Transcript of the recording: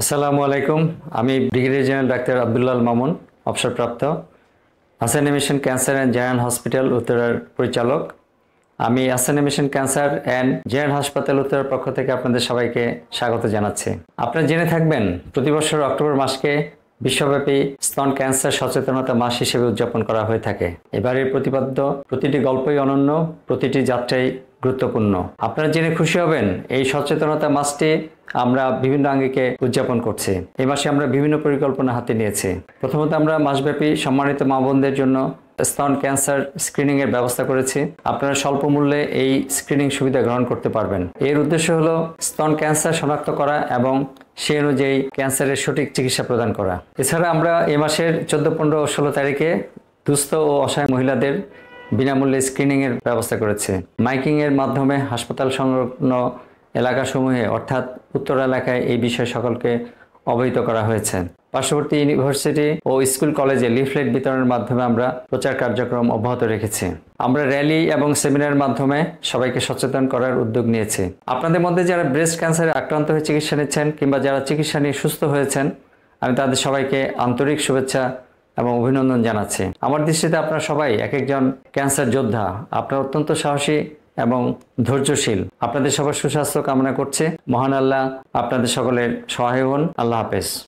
আসসালামু আলাইকুম। আমি ব্রিগেডিয়ার জেনারেল ডাক্তার আব্দুল্লাহ মামুন, অবসরপ্রাপ্ত Hasan mission cancer and general hospital উত্তরার পরিচালক। আমি Hasan mission cancer and general হাসপাতাল উত্তরার পক্ষ থেকে আপনাদের সবাইকে স্বাগত জানাচ্ছি। আপনারা জেনে থাকবেন, প্রতি বছর অক্টোবর মাসকে বিশ্বব্যাপী স্তন ক্যান্সার সচেতনতা মাস হিসেবে উদযাপন করা হয়ে থাকে। এবারের প্রতিপাদ্য প্রতিটি গল্পই অনন্য, প্রতিটি যাত্রাই গুরুত্বপূর্ণ। আপনারা জেনে খুশি হবেন, এই সচেতনতা মাসটি আমরা বিভিন্ন আঙ্গিকে উদযাপন করছি। এই মাসে আমরা বিভিন্ন পরিকল্পনা হাতে নিয়েছি। প্রথমত, আমরা মাসব্যাপী সম্মানিত মা বোনদের জন্য স্তন ক্যান্সার স্ক্রিনিং এর ব্যবস্থা করেছি। আপনারা স্বল্প মূল্যে এই স্ক্রিনিং সুবিধা গ্রহণ করতে পারবেন। এর উদ্দেশ্য হলো স্তন ক্যান্সার শনাক্ত করা এবং সে অনুযায়ী ক্যান্সারের সঠিক চিকিৎসা প্রদান করা। এছাড়া আমরা এই মাসের 14, 15 ও 16 তারিখে দুস্থ ও অসহায় মহিলাদের বিনামূল্যে স্ক্রিনিং এর ব্যবস্থা করেছে। মাইকিং এর মাধ্যমে হাসপাতাল সংলগ্ন এলাকাসমূহে অর্থাৎ উত্তর এলাকায় এই বিষয়ে সকলকে অবহিত করা হয়েছে। পার্শ্ববর্তী ইউনিভার্সিটি ও স্কুল কলেজে লিফলেট বিতরণের মাধ্যমে আমরা প্রচার কার্যক্রম অব্যাহত রেখেছি। আমরা র্যালি এবং সেমিনারের মাধ্যমে সবাইকে সচেতন করার উদ্যোগ নিয়েছি। আপনাদের মধ্যে যারা ব্রেস্ট ক্যান্সারে আক্রান্ত হয়ে চিকিৎসা নিচ্ছেন কিংবা যারা চিকিৎসা নিয়ে সুস্থ হয়েছেন, আমি তাদের সবাইকে আন্তরিক শুভেচ্ছা এবং অভিনন্দন জানাচ্ছি। আমার দৃষ্টিতে আপনারা সবাই এক একজন ক্যান্সার যোদ্ধা। আপনারা অত্যন্ত সাহসী এবং ধৈর্যশীল। আপনাদের সবার সুস্বাস্থ্য কামনা করছে। মহান আল্লাহ আপনাদের সকলের সহায় হন। আল্লাহ হাফেজ।